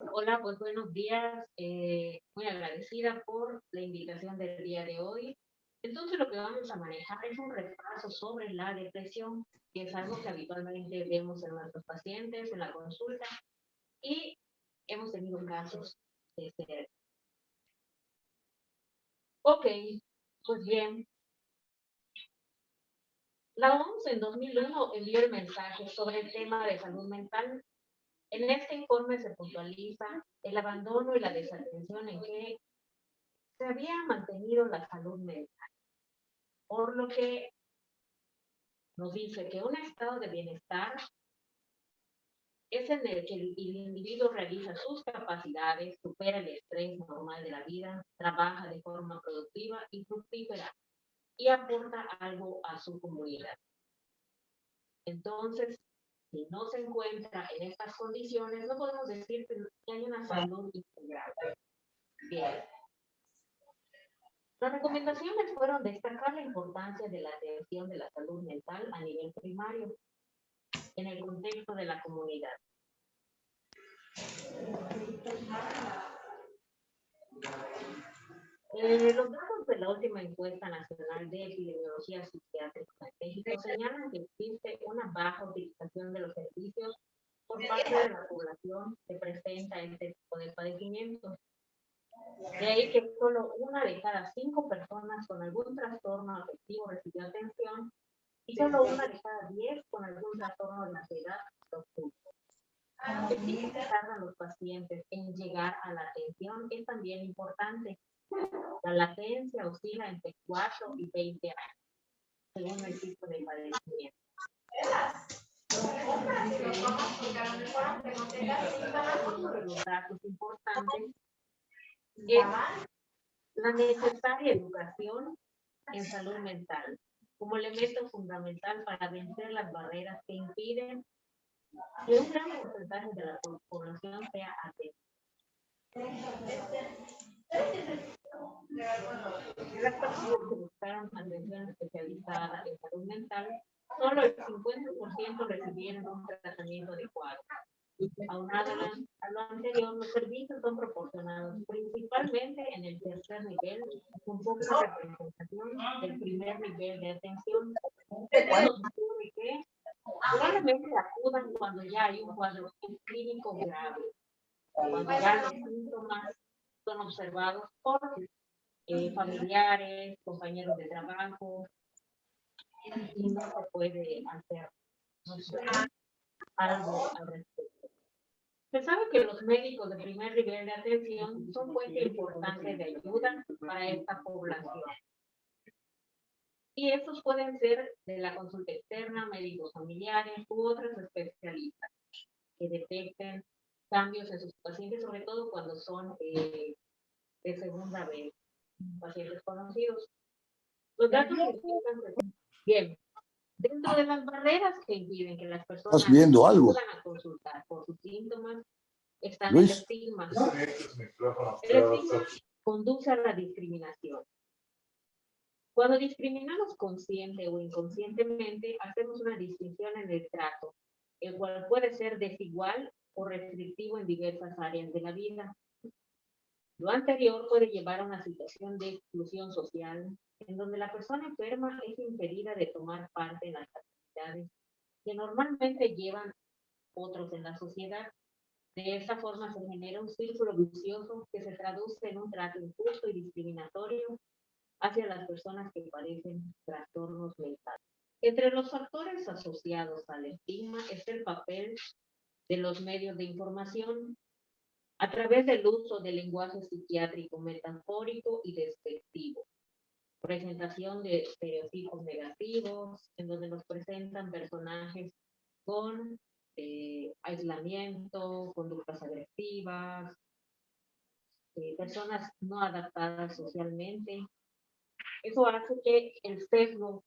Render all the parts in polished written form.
Hola, pues buenos días. Muy agradecida por la invitación del día de hoy. Entonces, lo que vamos a manejar es un repaso sobre la depresión, que es algo que habitualmente vemos en nuestros pacientes en la consulta y hemos tenido casos de ser. Ok, pues bien, la OMS en 2001 envió el mensaje sobre el tema de salud mental. En este informe se puntualiza el abandono y la desatención en que se había mantenido la salud mental, por lo que nos dice que un estado de bienestar es en el que el individuo realiza sus capacidades, supera el estrés normal de la vida, trabaja de forma productiva y fructífera y aporta algo a su comunidad. Entonces, si no se encuentra en estas condiciones, no podemos decir que hay una salud integral. Bien. Las recomendaciones fueron destacar la importancia de la atención de la salud mental a nivel primario en el contexto de la comunidad. Los datos de la última encuesta nacional de epidemiología psiquiátrica en México señalan que existe una baja utilización de los servicios por parte de la población que presenta este tipo de padecimientos. De ahí que solo una de cada 5 personas con algún trastorno afectivo recibió atención y solo una de cada 10 con algún trastorno de ansiedad lo tuvo. El tiempo que tardan los pacientes en llegar a la atención es también importante. La latencia oscila entre 4 y 20 años, según el tipo de padecimiento. Uno de los datos importantes es la necesaria educación en salud mental como elemento fundamental para vencer las barreras que impiden que un gran porcentaje de la población sea atendida. De las personas que buscaron atención especializada en salud mental, solo el 50% recibieron un tratamiento adecuado. Aunado a lo anterior, los servicios son proporcionados principalmente en el tercer nivel, con poca representación del primer nivel de atención. Esto supone que probablemente acudan cuando ya hay un cuadro clínico grave, cuando ya los síntomas son observados por familiares, compañeros de trabajo, y no se puede hacer algo al respecto. Se sabe que los médicos de primer nivel de atención son fuente importante de ayuda para esta población. Y estos pueden ser de la consulta externa, médicos familiares u otros especialistas que detecten cambios en sus pacientes, sobre todo cuando son de segunda vez, pacientes conocidos. Los datos indican que, bien, dentro de las barreras que impiden que las personas ¿Estás viendo algo? acudan a consultar por sus síntomas están el Luis. estigma. El estigma conduce a la discriminación. Cuando discriminamos consciente o inconscientemente, hacemos una distinción en el trato, el cual puede ser desigual o restrictivo en diversas áreas de la vida. Lo anterior puede llevar a una situación de exclusión social, en donde la persona enferma es impedida de tomar parte en las actividades que normalmente llevan otros en la sociedad. De esta forma se genera un círculo vicioso que se traduce en un trato injusto y discriminatorio hacia las personas que padecen trastornos mentales. Entre los factores asociados al estigma está el papel de los medios de información a través del uso del lenguaje psiquiátrico metafórico y despectivo, presentación de estereotipos negativos, en donde nos presentan personajes con aislamiento, conductas agresivas, personas no adaptadas socialmente. Eso hace que el sesgo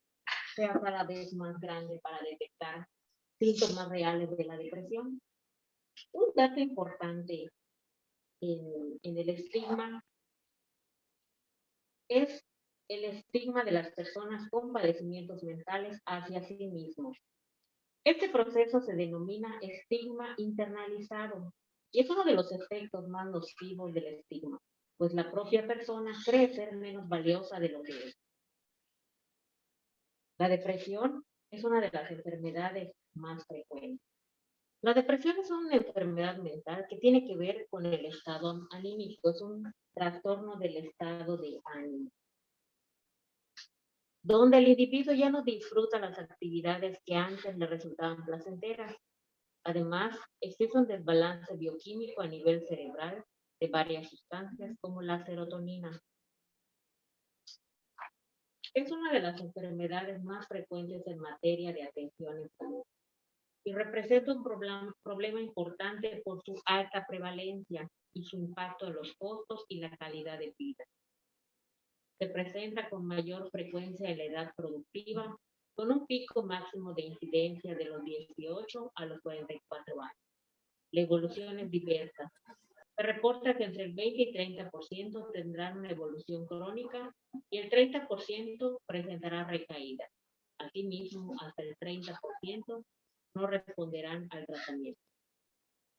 sea cada vez más grande para detectar síntomas reales de la depresión. Un dato importante en el estigma es el estigma de las personas con padecimientos mentales hacia sí mismos. Este proceso se denomina estigma internalizado Y es uno de los efectos más nocivos del estigma, pues la propia persona cree ser menos valiosa de lo que es. La depresión es una de las enfermedades más frecuentes. La depresión es una enfermedad mental que tiene que ver con el estado anímico, es un trastorno del estado de ánimo, donde el individuo ya no disfruta las actividades que antes le resultaban placenteras. Además, existe un desbalance bioquímico a nivel cerebral de varias sustancias como la serotonina. Es una de las enfermedades más frecuentes en materia de atención en salud y representa un problema importante por su alta prevalencia y su impacto en los costos y la calidad de vida. Se presenta con mayor frecuencia en la edad productiva, con un pico máximo de incidencia de los 18 a los 44 años. La evolución es diversa. Se reporta que entre el 20 y 30% tendrán una evolución crónica y el 30% presentará recaída. Asimismo, hasta el 30% no responderán al tratamiento.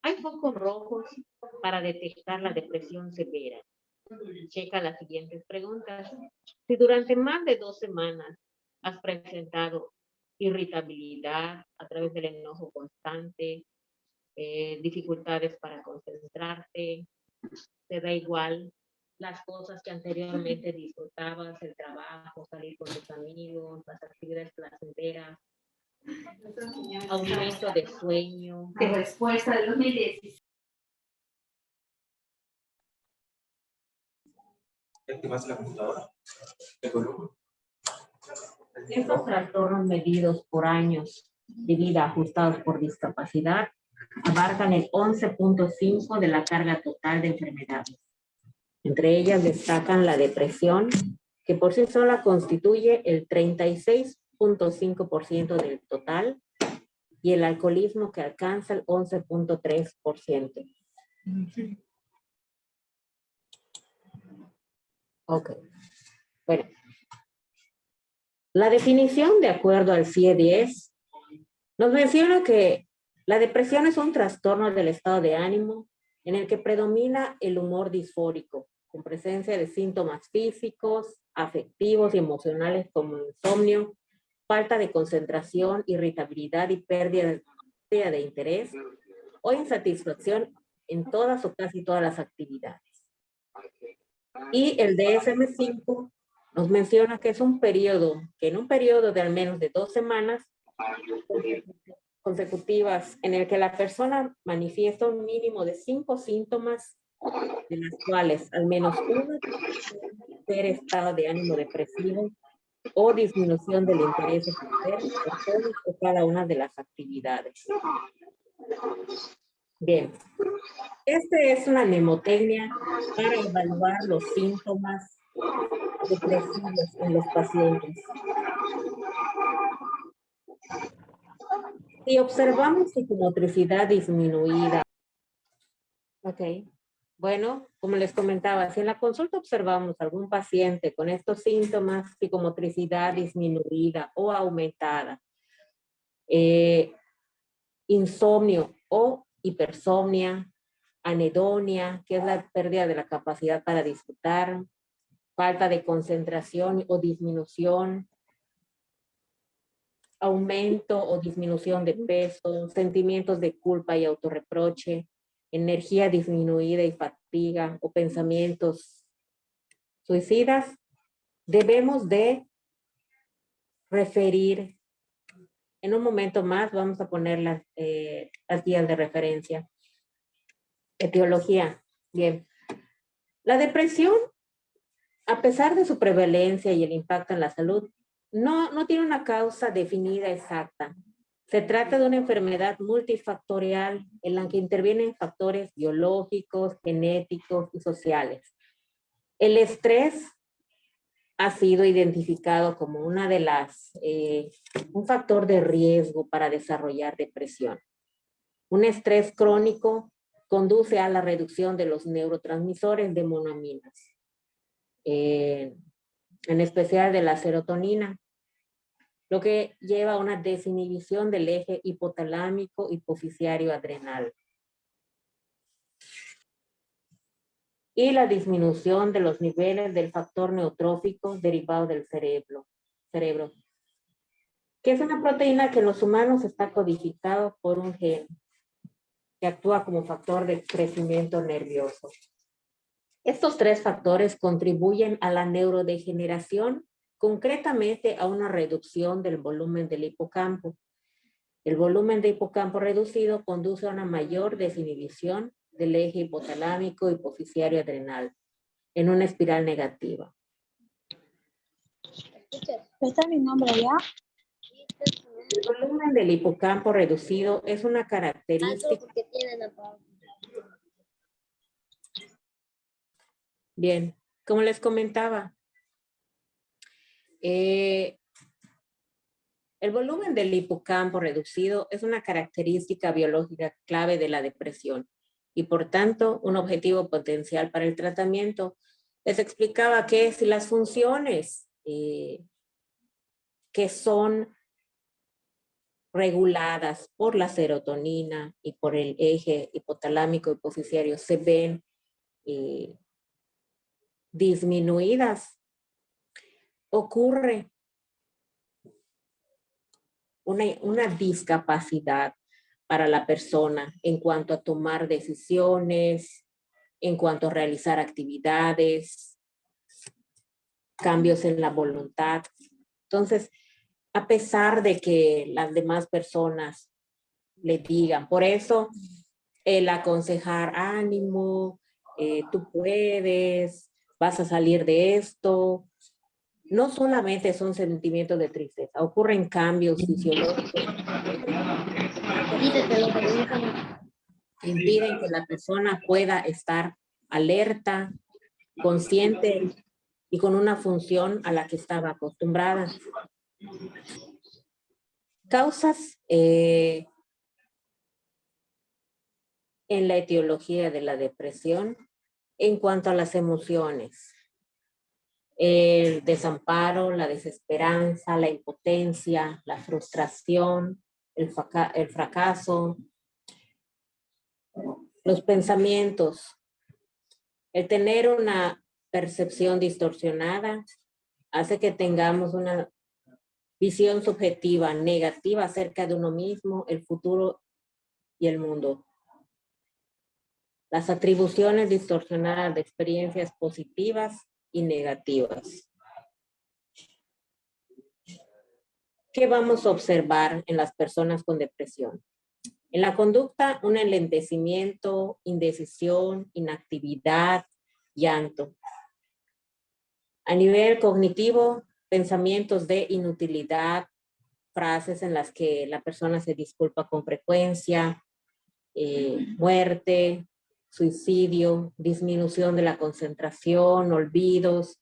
Hay focos rojos para detectar la depresión severa. Checa las siguientes preguntas. Si durante más de 2 semanas has presentado irritabilidad a través del enojo constante, dificultades para concentrarte, te da igual las cosas que anteriormente disfrutabas, el trabajo, salir con tus amigos, las actividades placenteras, aumento de sueño. De respuesta de 2016. ¿Activaste la computadora? Estos trastornos medidos por años de vida ajustados por discapacidad abarcan el 11.5% de la carga total de enfermedades. Entre ellas destacan la depresión, que por sí sola constituye el 36.5% del total, y el alcoholismo, que alcanza el 11.3%. Ok. Bueno. La definición, de acuerdo al CIE-10, nos menciona que la depresión es un trastorno del estado de ánimo en el que predomina el humor disfórico, con presencia de síntomas físicos, afectivos y emocionales como insomnio, falta de concentración, irritabilidad y pérdida de interés o insatisfacción en todas o casi todas las actividades. Y el DSM-5 nos menciona que es un periodo, que en un periodo de al menos de 2 semanas consecutivas en el que la persona manifiesta un mínimo de 5 síntomas, de las cuales al menos uno ser estado de ánimo depresivo o disminución del interés en hacer por todas o cada una de las actividades. Bien, es una mnemotecnia para evaluar los síntomas depresivos en los pacientes. Si observamos psicomotricidad disminuida, ok, bueno, como les comentaba, si en la consulta observamos algún paciente con estos síntomas, psicomotricidad disminuida o aumentada, insomnio o hipersomnia, anedonia, que es la pérdida de la capacidad para disfrutar, falta de concentración o disminución, aumento o disminución de peso, sentimientos de culpa y autorreproche, energía disminuida y fatiga o pensamientos suicidas, debemos de referir. En un momento más vamos a poner las guías de referencia. Etiología. Bien. La depresión, a pesar de su prevalencia y el impacto en la salud, no tiene una causa definida exacta. Se trata de una enfermedad multifactorial en la que intervienen factores biológicos, genéticos y sociales. El estrés ha sido identificado como una de un factor de riesgo para desarrollar depresión. Un estrés crónico conduce a la reducción de los neurotransmisores de monoaminas, en especial de la serotonina, lo que lleva a una desinhibición del eje hipotalámico hipofisiario adrenal. y la disminución de los niveles del factor neurotrófico derivado del cerebro, que es una proteína que en los humanos está codificado por un gen que actúa como factor de crecimiento nervioso. Estos tres factores contribuyen a la neurodegeneración, concretamente a una reducción del volumen del hipocampo. El volumen de hipocampo reducido conduce a una mayor desinhibición del eje hipotalámico hipofisiario adrenal en una espiral negativa. ¿Está mi nombre ya? El volumen del hipocampo reducido es una característica. Bien, como les comentaba, el volumen del hipocampo reducido es una característica biológica clave de la depresión y por tanto un objetivo potencial para el tratamiento. Les explicaba que si las funciones que son reguladas por la serotonina y por el eje hipotalámico hipofisiario se ven disminuidas, ocurre una discapacidad para la persona en cuanto a tomar decisiones, en cuanto a realizar actividades, cambios en la voluntad. Entonces, a pesar de que las demás personas le digan, por eso el aconsejar ánimo, tú puedes, vas a salir de esto, no solamente son sentimientos de tristeza, ocurren cambios fisiológicos que impiden que la persona pueda estar alerta, consciente y con una función a la que estaba acostumbrada. Causas en la etiología de la depresión en cuanto a las emociones. El desamparo, la desesperanza, la impotencia, la frustración, el fracaso, los pensamientos, el tener una percepción distorsionada hace que tengamos una visión subjetiva negativa acerca de uno mismo, el futuro y el mundo. Las atribuciones distorsionadas de experiencias positivas y negativas. ¿Qué vamos a observar en las personas con depresión? En la conducta, un enlentecimiento, indecisión, inactividad, llanto. A nivel cognitivo, pensamientos de inutilidad, frases en las que la persona se disculpa con frecuencia, muerte, suicidio, disminución de la concentración, olvidos.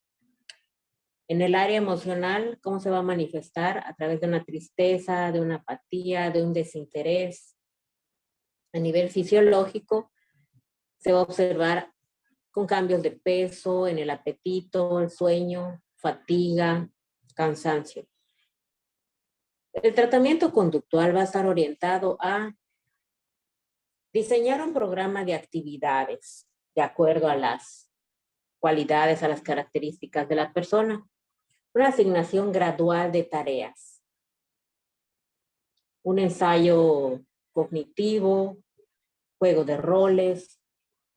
En el área emocional, ¿cómo se va a manifestar? A través de una tristeza, de una apatía, de un desinterés. A nivel fisiológico, se va a observar con cambios de peso, en el apetito, el sueño, fatiga, cansancio. El tratamiento conductual va a estar orientado a diseñar un programa de actividades de acuerdo a las cualidades, a las características de la persona. Una asignación gradual de tareas. Un ensayo cognitivo, juego de roles,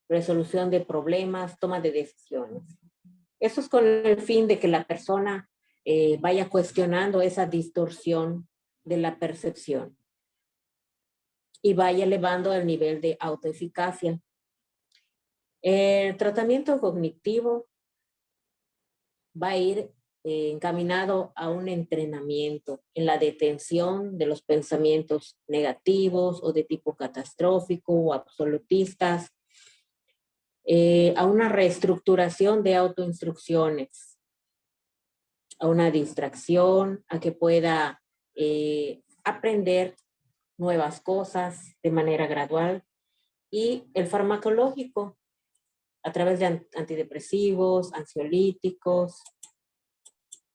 resolución de problemas, toma de decisiones. Eso es con el fin de que la persona vaya cuestionando esa distorsión de la percepción y vaya elevando el nivel de autoeficacia. El tratamiento cognitivo va a ir encaminado a un entrenamiento en la detención de los pensamientos negativos o de tipo catastrófico o absolutistas, a una reestructuración de autoinstrucciones, a una distracción, a que pueda aprender nuevas cosas de manera gradual, y el farmacológico a través de antidepresivos, ansiolíticos,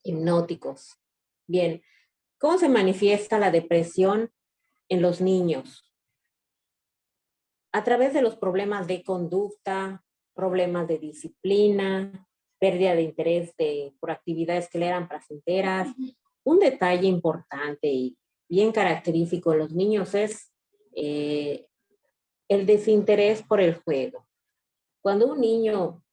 hipnóticos. Bien, ¿cómo se manifiesta la depresión en los niños? A través de los problemas de conducta, problemas de disciplina, pérdida de interés por actividades que le eran placenteras. Un detalle importante y bien característico de los niños es el desinterés por el juego. Cuando un niño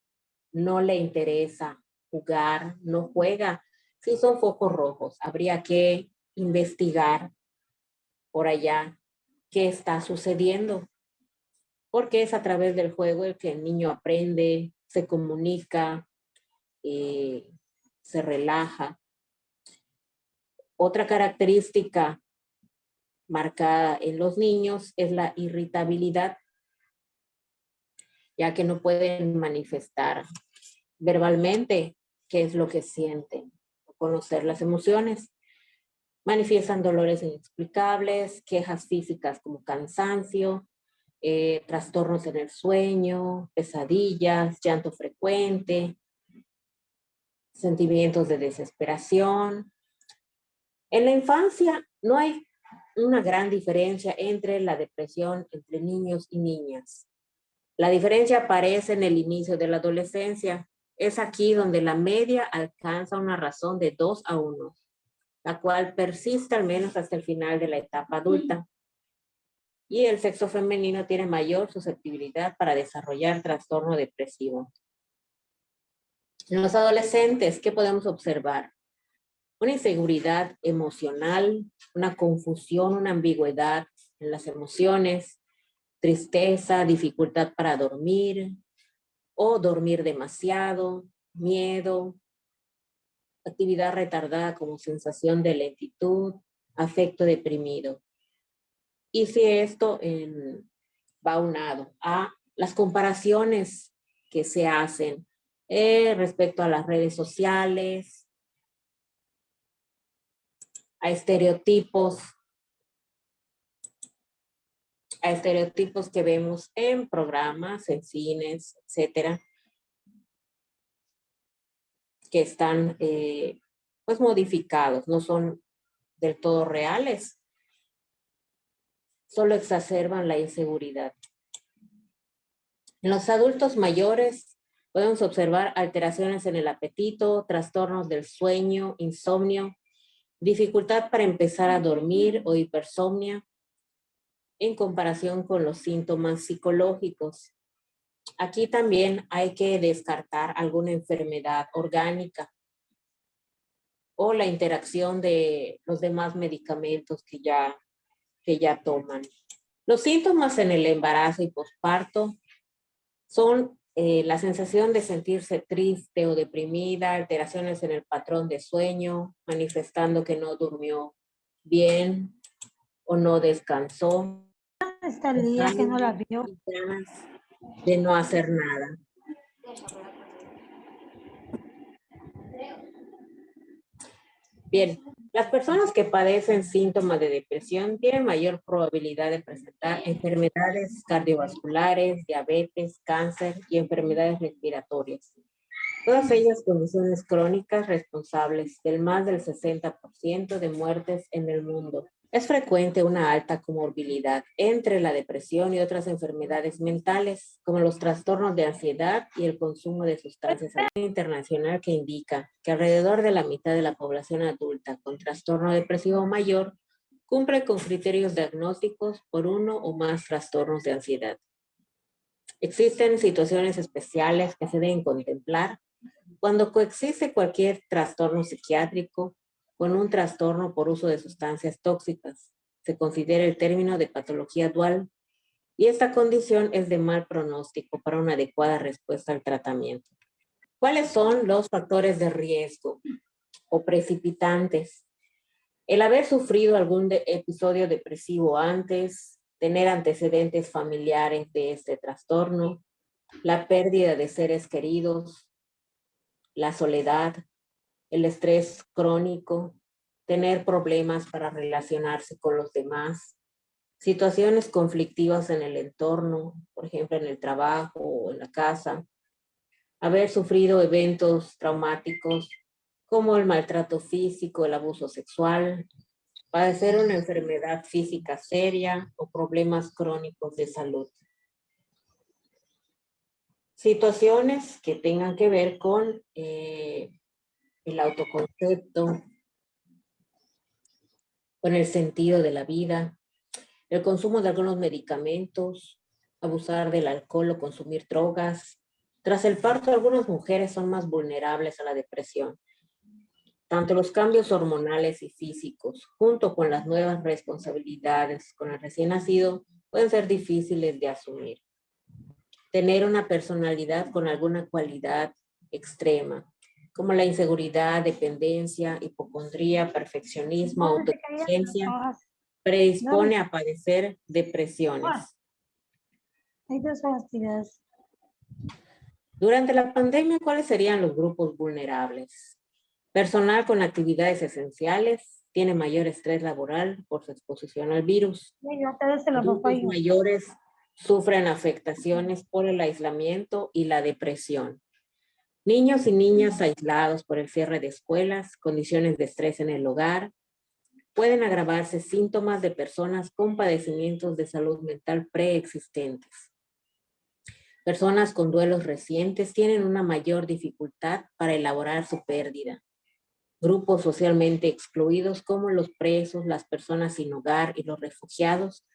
no le interesa jugar, no juega, sí son focos rojos. Habría que investigar por allá qué está sucediendo, porque es a través del juego el que el niño aprende, se comunica, se relaja. Otra característica marcada en los niños es la irritabilidad, ya que no pueden manifestar verbalmente qué es lo que sienten, conocer las emociones. Manifiestan dolores inexplicables, quejas físicas como cansancio, trastornos en el sueño, pesadillas, llanto frecuente, sentimientos de desesperación. En la infancia no hay una gran diferencia entre la depresión entre niños y niñas. La diferencia aparece en el inicio de la adolescencia. Es aquí donde la media alcanza una razón de 2 a 1, la cual persiste al menos hasta el final de la etapa adulta. Y el sexo femenino tiene mayor susceptibilidad para desarrollar trastorno depresivo. En los adolescentes, ¿qué podemos observar? Una inseguridad emocional, una confusión, una ambigüedad en las emociones, tristeza, dificultad para dormir o dormir demasiado, miedo, actividad retardada como sensación de lentitud, afecto deprimido. Y si esto va aunado a las comparaciones que se hacen respecto a las redes sociales, a estereotipos que vemos en programas, en cines, etcétera, que están pues modificados, no son del todo reales, solo exacerban la inseguridad. En los adultos mayores podemos observar alteraciones en el apetito, trastornos del sueño, insomnio, dificultad para empezar a dormir o hipersomnia en comparación con los síntomas psicológicos. Aquí también hay que descartar alguna enfermedad orgánica o la interacción de los demás medicamentos que ya toman. Los síntomas en el embarazo y posparto son la sensación de sentirse triste o deprimida, alteraciones en el patrón de sueño, manifestando que no durmió bien o no descansó. Está el día que no la vio. Ganas de no hacer nada. Bien, las personas que padecen síntomas de depresión tienen mayor probabilidad de presentar enfermedades cardiovasculares, diabetes, cáncer y enfermedades respiratorias. Todas ellas condiciones crónicas responsables del más del 60% de muertes en el mundo. Es frecuente una alta comorbilidad entre la depresión y otras enfermedades mentales, como los trastornos de ansiedad y el consumo de sustancias internacional que indica que alrededor de la mitad de la población adulta con trastorno depresivo mayor cumple con criterios diagnósticos por uno o más trastornos de ansiedad. Existen situaciones especiales que se deben contemplar cuando coexiste cualquier trastorno psiquiátrico con un trastorno por uso de sustancias tóxicas. Se considera el término de patología dual y esta condición es de mal pronóstico para una adecuada respuesta al tratamiento. ¿Cuáles son los factores de riesgo o precipitantes? El haber sufrido algún episodio depresivo antes, tener antecedentes familiares de este trastorno, la pérdida de seres queridos, la soledad, el estrés crónico, tener problemas para relacionarse con los demás, situaciones conflictivas en el entorno, por ejemplo, en el trabajo o en la casa, haber sufrido eventos traumáticos como el maltrato físico, el abuso sexual, padecer una enfermedad física seria o problemas crónicos de salud. Situaciones que tengan que ver con el autoconcepto, con el sentido de la vida, el consumo de algunos medicamentos, abusar del alcohol o consumir drogas. Tras el parto, algunas mujeres son más vulnerables a la depresión. Tanto los cambios hormonales y físicos, junto con las nuevas responsabilidades con el recién nacido, pueden ser difíciles de asumir. Tener una personalidad con alguna cualidad extrema, como la inseguridad, dependencia, hipocondría, perfeccionismo, autoexigencia, predispone a padecer depresiones. Hay dos actividades. Durante la pandemia, ¿cuáles serían los grupos vulnerables? Personal con actividades esenciales tiene mayor estrés laboral por su exposición al virus. Adultos mayores sufren afectaciones por el aislamiento y la depresión. Niños y niñas aislados por el cierre de escuelas, condiciones de estrés en el hogar, pueden agravarse síntomas de personas con padecimientos de salud mental preexistentes. Personas con duelos recientes tienen una mayor dificultad para elaborar su pérdida. Grupos socialmente excluidos como los presos, las personas sin hogar y los refugiados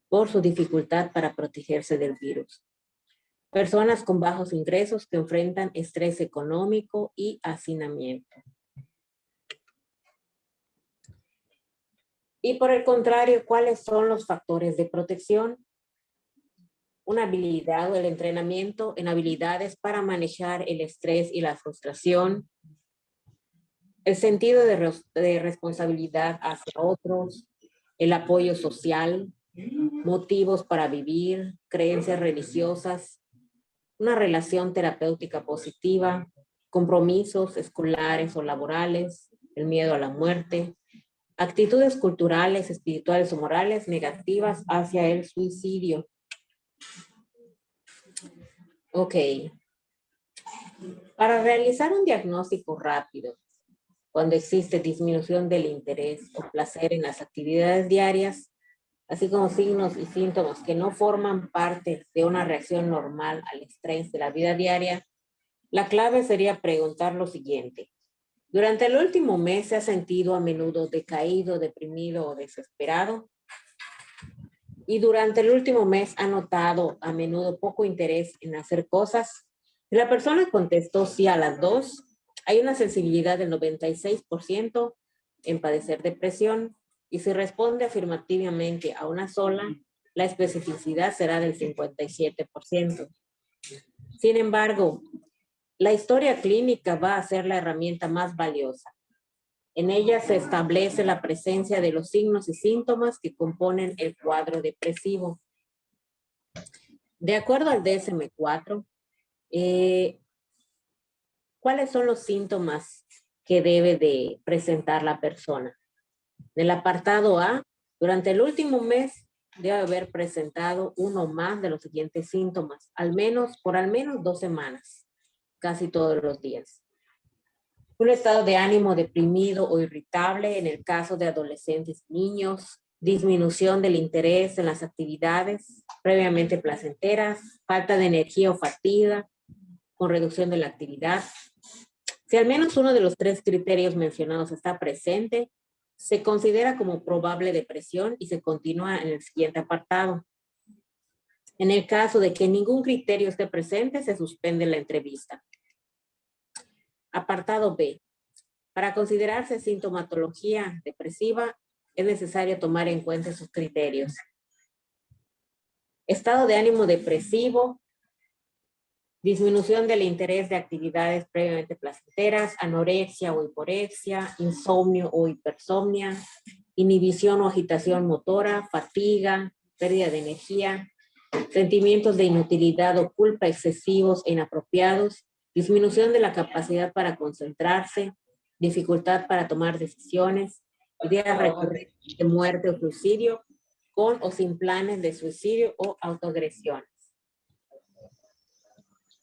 por su dificultad para protegerse del virus. Personas con bajos ingresos que enfrentan estrés económico y hacinamiento. Y por el contrario, ¿cuáles son los factores de protección? Una habilidad o el entrenamiento en habilidades para manejar el estrés y la frustración, el sentido de responsabilidad hacia otros, el apoyo social, motivos para vivir, creencias religiosas, una relación terapéutica positiva, compromisos escolares o laborales, el miedo a la muerte, actitudes culturales, espirituales o morales negativas hacia el suicidio. Ok. Para realizar un diagnóstico rápido, cuando existe disminución del interés o placer en las actividades diarias, así como signos y síntomas que no forman parte de una reacción normal al estrés de la vida diaria, la clave sería preguntar lo siguiente. ¿Durante el último mes se ha sentido a menudo decaído, deprimido o desesperado? ¿Y durante el último mes ha notado a menudo poco interés en hacer cosas? Si la persona contestó sí a las dos, hay una sensibilidad del 96% en padecer depresión, y si responde afirmativamente a una sola, la especificidad será del 57%. Sin embargo, la historia clínica va a ser la herramienta más valiosa. En ella se establece la presencia de los signos y síntomas que componen el cuadro depresivo. De acuerdo al DSM-4, ¿cuáles son los síntomas que debe de presentar la persona? En el apartado A, durante el último mes debe haber presentado uno o más de los siguientes síntomas, por al menos 2 semanas, casi todos los días. Un estado de ánimo deprimido o irritable en el caso de adolescentes y niños, disminución del interés en las actividades previamente placenteras, falta de energía o fatiga, con reducción de la actividad. Si al menos uno de los 3 criterios mencionados está presente, se considera como probable depresión y se continúa en el siguiente apartado. En el caso de que ningún criterio esté presente, se suspende la entrevista. Apartado B. Para considerarse sintomatología depresiva, es necesario tomar en cuenta sus criterios. Estado de ánimo depresivo, disminución del interés de actividades previamente placenteras, anorexia o hiporexia, insomnio o hipersomnia, inhibición o agitación motora, fatiga, pérdida de energía, sentimientos de inutilidad o culpa excesivos e inapropiados, disminución de la capacidad para concentrarse, dificultad para tomar decisiones, ideas recurrentes de muerte o suicidio, con o sin planes de suicidio o autoagresiones.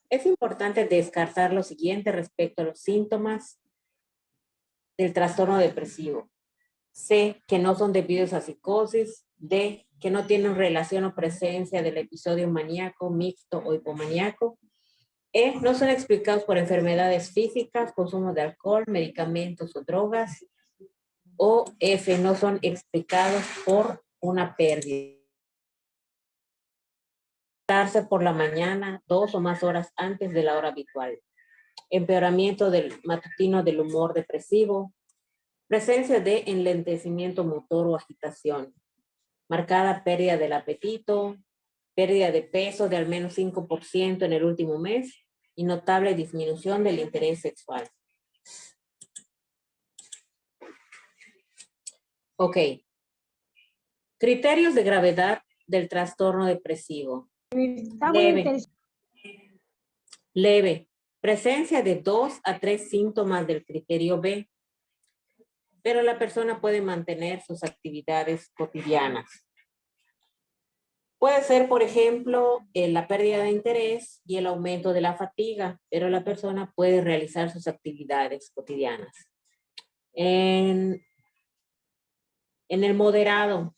Es importante descartar lo siguiente respecto a los síntomas del trastorno depresivo. C, que no son debidos a psicosis. D, que no tienen relación o presencia del episodio maníaco, mixto o hipomaníaco. E, no son explicados por enfermedades físicas, consumo de alcohol, medicamentos o drogas. O F, no son explicados por una pérdida. Levantarse por la mañana 2 o más horas antes de la hora habitual. Empeoramiento del matutino del humor depresivo. Presencia de enlentecimiento motor o agitación. Marcada pérdida del apetito. Pérdida de peso de al menos 5% en el último mes. Y notable disminución del interés sexual. Ok. Criterios de gravedad del trastorno depresivo. Está muy Leve. interesante. Leve. Presencia de 2 a 3 síntomas del criterio B. Pero la persona puede mantener sus actividades cotidianas. Puede ser, por ejemplo, la pérdida de interés y el aumento de la fatiga, pero la persona puede realizar sus actividades cotidianas. En el moderado,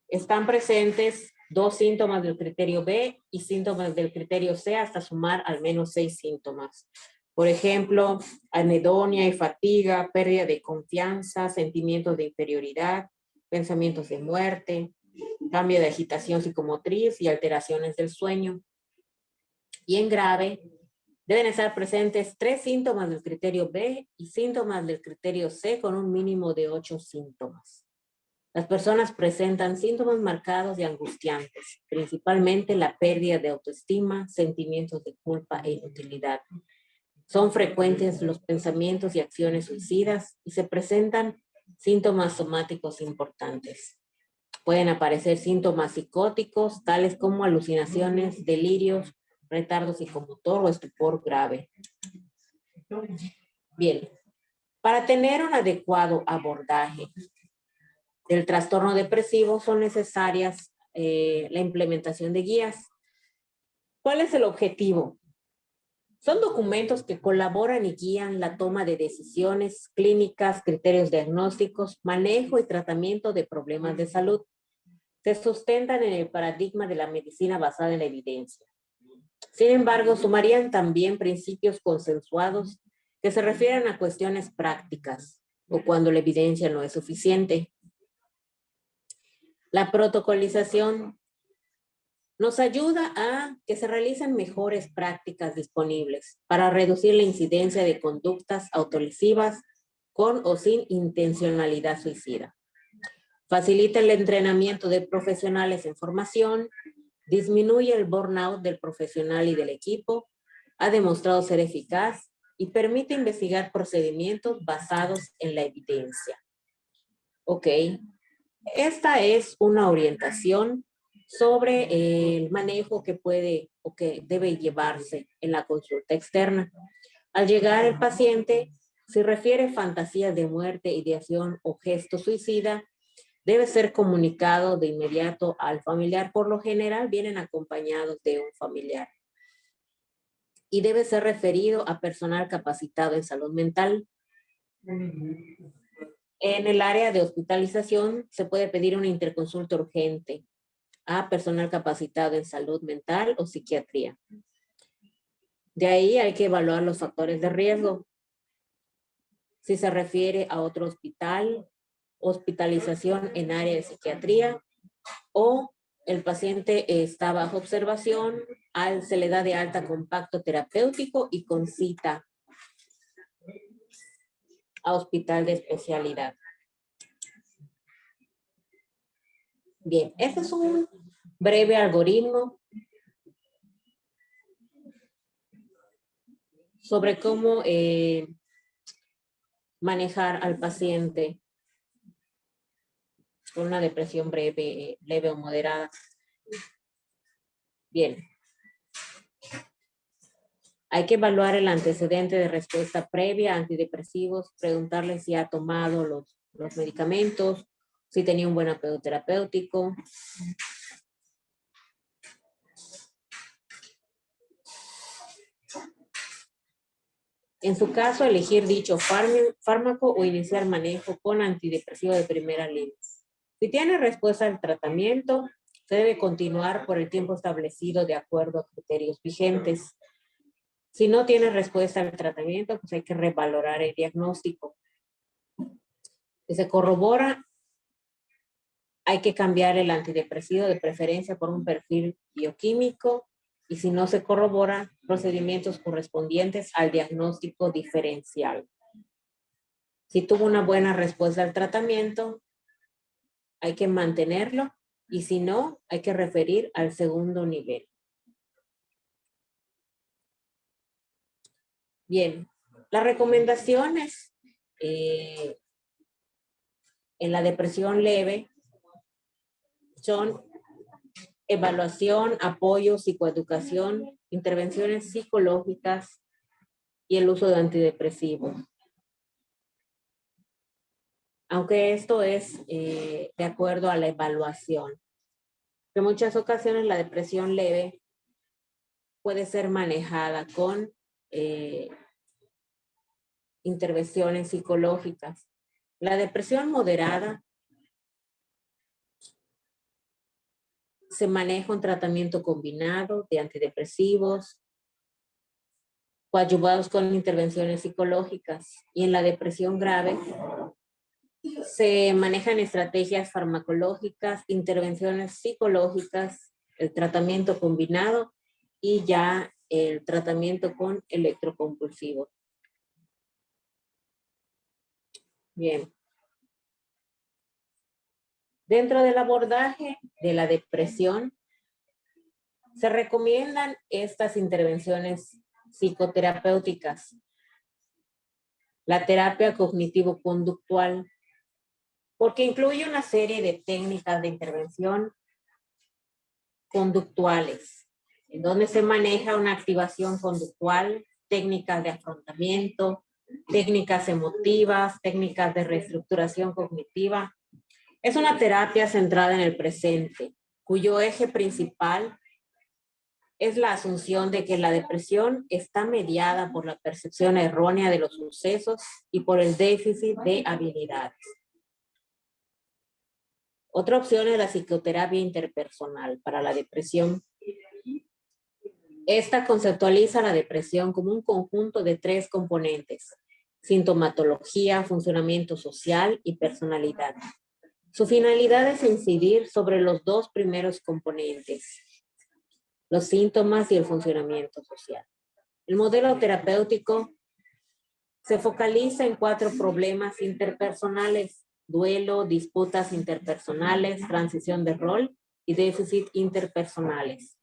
están presentes 2 síntomas del criterio B y síntomas del criterio C hasta sumar al menos 6 síntomas. Por ejemplo, anedonia y fatiga, pérdida de confianza, sentimientos de inferioridad, pensamientos de muerte, cambio de agitación psicomotriz y alteraciones del sueño. Y en grave, deben estar presentes 3 síntomas del criterio B y síntomas del criterio C con un mínimo de 8 síntomas. Las personas presentan síntomas marcados y angustiantes, principalmente la pérdida de autoestima, sentimientos de culpa e inutilidad. Son frecuentes los pensamientos y acciones suicidas y se presentan síntomas somáticos importantes. Pueden aparecer síntomas psicóticos, tales como alucinaciones, delirios, retardo psicomotor o estupor grave. Bien, para tener un adecuado abordaje del trastorno depresivo son necesarias la implementación de guías. ¿Cuál es el objetivo? Son documentos que colaboran y guían la toma de decisiones clínicas, criterios diagnósticos, manejo y tratamiento de problemas de salud. Se sustentan en el paradigma de la medicina basada en la evidencia. Sin embargo, sumarían también principios consensuados que se refieren a cuestiones prácticas o cuando la evidencia no es suficiente. La protocolización nos ayuda a que se realicen mejores prácticas disponibles para reducir la incidencia de conductas autolesivas con o sin intencionalidad suicida. Facilita el entrenamiento de profesionales en formación, disminuye el burnout del profesional y del equipo, ha demostrado ser eficaz y permite investigar procedimientos basados en la evidencia. Ok, esta es una orientación sobre el manejo que puede o que debe llevarse en la consulta externa. Al llegar el paciente, si refiere fantasías de muerte, ideación o gesto suicida, debe ser comunicado de inmediato al familiar. Por lo general vienen acompañados de un familiar. Y debe ser referido a personal capacitado en salud mental. En el área de hospitalización se puede pedir una interconsulta urgente a personal capacitado en salud mental o psiquiatría. De ahí hay que evaluar los factores de riesgo. Si se refiere a otro hospital, hospitalización en área de psiquiatría o el paciente está bajo observación, se le da de alta con pacto terapéutico y con cita a hospital de especialidad. Bien, este es un breve algoritmo sobre cómo manejar al paciente con una depresión breve, leve o moderada. Bien. Hay que evaluar el antecedente de respuesta previa a antidepresivos, preguntarle si ha tomado los medicamentos, si tenía un buen apego terapéutico. En su caso, elegir dicho fármaco o iniciar manejo con antidepresivo de primera línea. Si tiene respuesta al tratamiento, se debe continuar por el tiempo establecido de acuerdo a criterios vigentes. Si no tiene respuesta al tratamiento, pues hay que revalorar el diagnóstico. Si se corrobora, hay que cambiar el antidepresivo de preferencia por un perfil bioquímico, y si no se corrobora, procedimientos correspondientes al diagnóstico diferencial. Si tuvo una buena respuesta al tratamiento, hay que mantenerlo, y si no, hay que referir al segundo nivel. Bien, las recomendaciones en la depresión leve son evaluación, apoyo, psicoeducación, intervenciones psicológicas y el uso de antidepresivos. Aunque esto es de acuerdo a la evaluación. En muchas ocasiones la depresión leve puede ser manejada con intervenciones psicológicas. La depresión moderada se maneja un tratamiento combinado de antidepresivos, coadyuvados con intervenciones psicológicas. Y en la depresión grave se manejan estrategias farmacológicas, intervenciones psicológicas, el tratamiento combinado y ya el tratamiento con electroconvulsivos. Bien. Dentro del abordaje de la depresión, se recomiendan estas intervenciones psicoterapéuticas. La terapia cognitivo-conductual, porque incluye una serie de técnicas de intervención conductuales, en donde se maneja una activación conductual, técnicas de afrontamiento, técnicas emotivas, técnicas de reestructuración cognitiva. Es una terapia centrada en el presente, cuyo eje principal es la asunción de que la depresión está mediada por la percepción errónea de los sucesos y por el déficit de habilidades. Otra opción es la psicoterapia interpersonal para la depresión. Esta conceptualiza la depresión como un conjunto de 3 componentes: sintomatología, funcionamiento social y personalidad. Su finalidad es incidir sobre los 2 primeros componentes, los síntomas y el funcionamiento social. El modelo terapéutico se focaliza en 4 problemas interpersonales: duelo, disputas interpersonales, transición de rol y déficit interpersonales.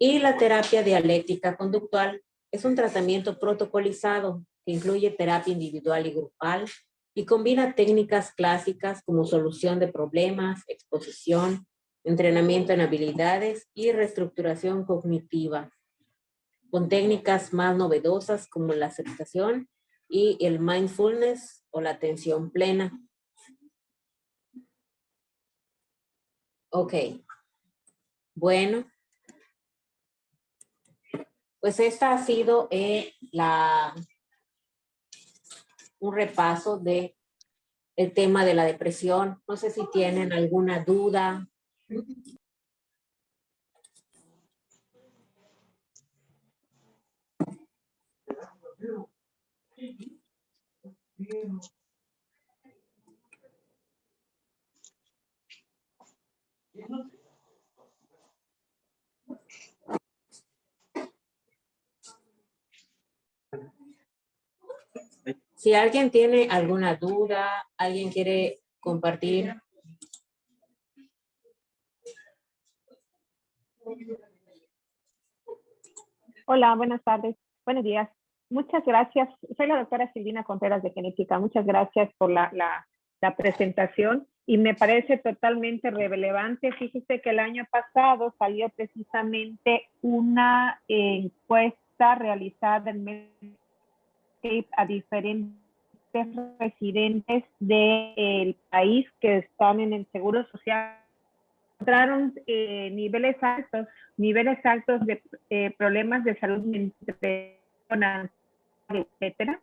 Y la terapia dialéctica conductual es un tratamiento protocolizado que incluye terapia individual y grupal y combina técnicas clásicas como solución de problemas, exposición, entrenamiento en habilidades y reestructuración cognitiva, con técnicas más novedosas como la aceptación y el mindfulness o la atención plena. Ok. Bueno. Pues esta ha sido un repaso de el tema de la depresión. No sé si tienen alguna duda. Si alguien tiene alguna duda, alguien quiere compartir. Hola, buenas tardes, buenos días. Muchas gracias. Soy la doctora Silvina Contreras de Genética. Muchas gracias por la presentación y me parece totalmente relevante. Fíjese que el año pasado salió precisamente una encuesta realizada en Medscape a diferentes residentes del país que están en el Seguro Social. Encontraron niveles altos de problemas de salud mental, etcétera.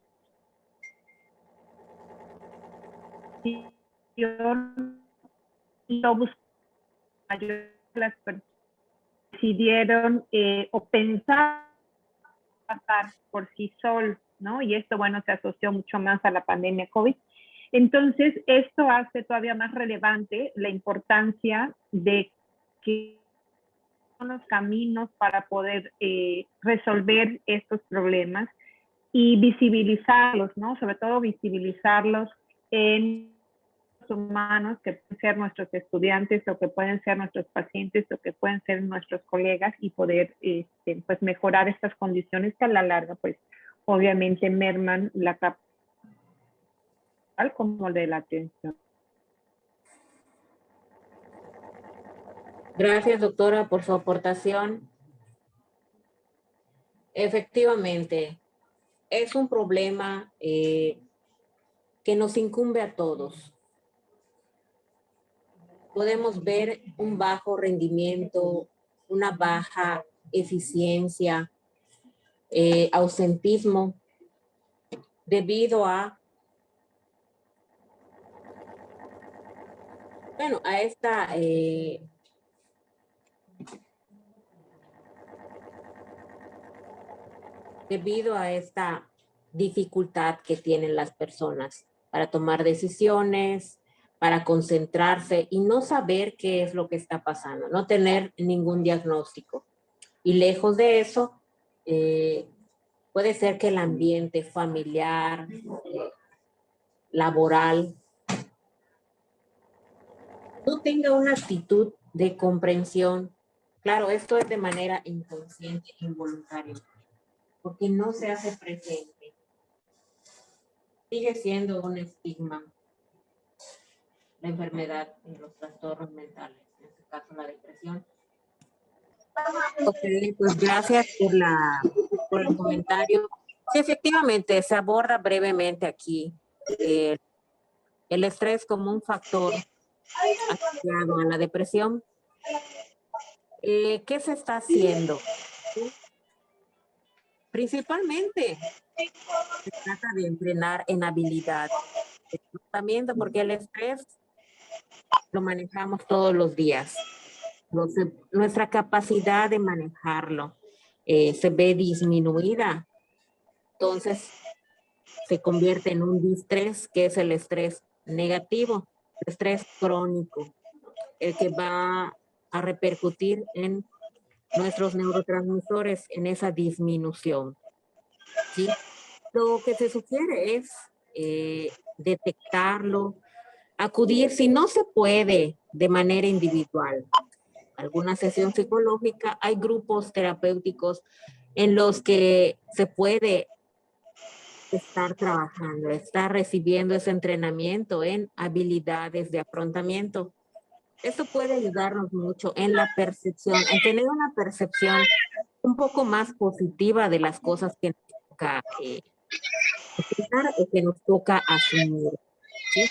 Y las personas decidieron o pensaron pasar por sí solo, ¿no? Y esto, bueno, se asoció mucho más a la pandemia COVID. Entonces, esto hace todavía más relevante la importancia de que son los caminos para poder resolver estos problemas y visibilizarlos, ¿no? Sobre todo visibilizarlos en los humanos que pueden ser nuestros estudiantes o que pueden ser nuestros pacientes o que pueden ser nuestros colegas y poder pues mejorar estas condiciones que a la larga pues obviamente merman la capacidad como de la atención. Gracias, doctora, por su aportación. Efectivamente, es un problema que nos incumbe a todos. Podemos ver un bajo rendimiento, una baja eficiencia, ausentismo, debido a, bueno, a esta debido a esta dificultad que tienen las personas para tomar decisiones, para concentrarse y no saber qué es lo que está pasando, no tener ningún diagnóstico. Y lejos de eso, puede ser que el ambiente familiar, laboral, no tenga una actitud de comprensión. Claro, esto es de manera inconsciente, involuntaria, porque no se hace presente. Sigue siendo un estigma la enfermedad en los trastornos mentales, en este caso la depresión. Ok, pues gracias por el comentario. Sí, efectivamente, se aborda brevemente aquí el estrés como un factor asociado a la depresión. ¿Qué se está haciendo? Principalmente se trata de entrenar en habilidad. También porque el estrés lo manejamos todos los días. Entonces, nuestra capacidad de manejarlo se ve disminuida. Entonces, se convierte en un distrés, que es el estrés negativo, el estrés crónico, el que va a repercutir en nuestros neurotransmisores, en esa disminución. ¿Sí? Lo que se sugiere es detectarlo, acudir, si no se puede de manera individual, alguna sesión psicológica, hay grupos terapéuticos en los que se puede estar trabajando, estar recibiendo ese entrenamiento en habilidades de afrontamiento. Esto puede ayudarnos mucho en la percepción, en tener una percepción un poco más positiva de las cosas que nos toca enfrentar o que nos toca asumir, ¿sí?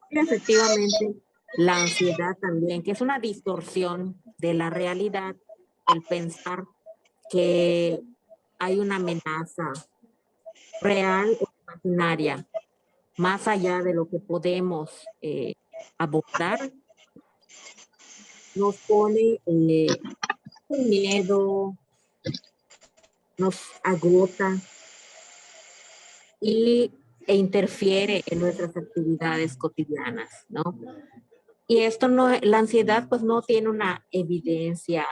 Y efectivamente, la ansiedad también, que es una distorsión de la realidad, el pensar que hay una amenaza real o imaginaria, más allá de lo que podemos abordar, nos pone con miedo, nos agota e interfiere en nuestras actividades cotidianas, ¿no? Y esto no, la ansiedad pues no tiene una evidencia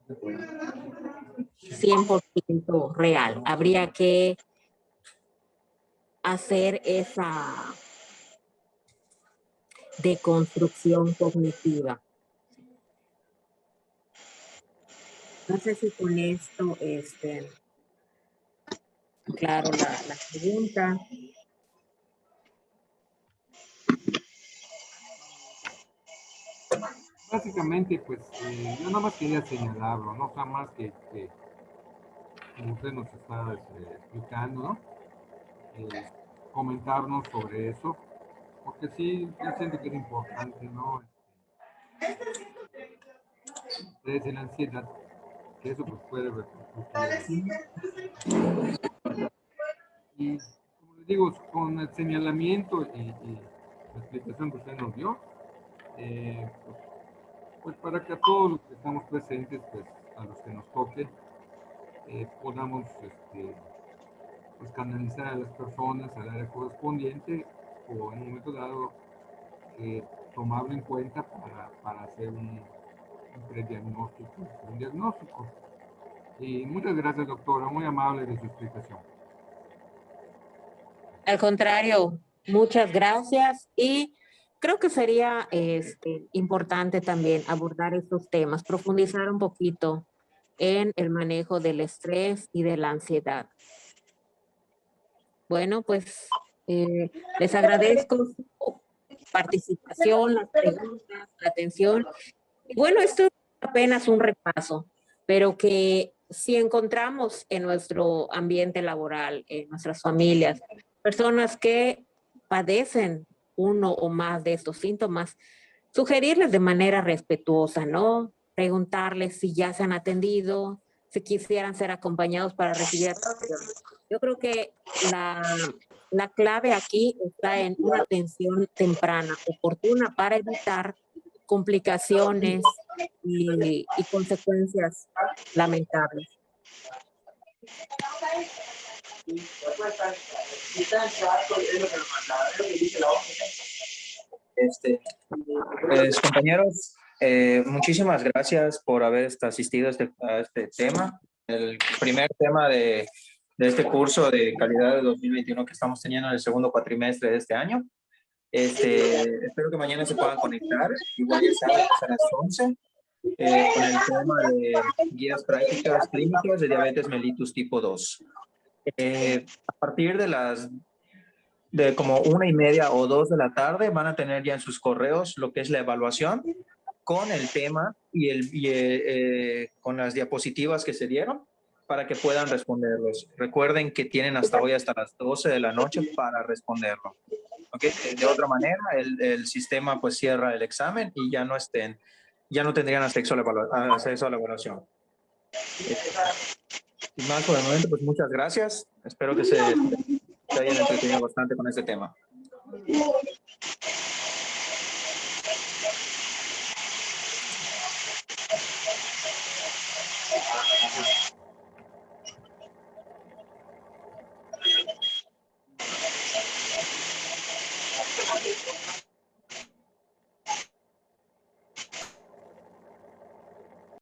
100% real. Habría que hacer esa deconstrucción cognitiva. No sé si con esto, claro, la pregunta. Básicamente, pues, yo nada más quería señalarlo, ¿no? O sea, más que como usted nos está explicando, ¿no? Comentarnos sobre eso, porque sí, yo siento que es importante, ¿no? Desde la ansiedad, que eso pues puede repercutir. Y, como les digo, con el señalamiento y la explicación que usted nos dio, pues para que a todos los que estamos presentes, pues a los que nos toque, podamos pues canalizar a las personas al área correspondiente o en un momento dado tomarlo en cuenta para hacer un prediagnóstico, un diagnóstico. Y muchas gracias, doctora, muy amable de su explicación. Al contrario, muchas gracias y creo que sería importante también abordar estos temas, profundizar un poquito en el manejo del estrés y de la ansiedad. Bueno, pues les agradezco su participación, las preguntas, la atención. Y bueno, esto es apenas un repaso, pero que si encontramos en nuestro ambiente laboral, en nuestras familias, personas que padecen uno o más de estos síntomas, sugerirles de manera respetuosa, ¿no? Preguntarles si ya se han atendido, si quisieran ser acompañados para recibir atención. Yo creo que la clave aquí está en una atención temprana, oportuna, para evitar complicaciones y consecuencias lamentables. Pues, compañeros, muchísimas gracias por haber asistido a este tema, el primer tema de este curso de calidad de 2021 que estamos teniendo en el segundo cuatrimestre de este año. Espero que mañana se puedan conectar, igual ya saben, a las 11, con el tema de guías prácticas clínicas de diabetes mellitus tipo 2. A partir de como 1:30 o 2 de la tarde van a tener ya en sus correos lo que es la evaluación con el tema y con las diapositivas que se dieron para que puedan responderlos. Recuerden que tienen hasta hoy, hasta las 12 de la noche para responderlo. ¿Okay? De otra manera, el sistema pues cierra el examen y ya no tendrían acceso a la evaluación. Y más por el momento, pues muchas gracias. Espero que se hayan entretenido bastante con este tema.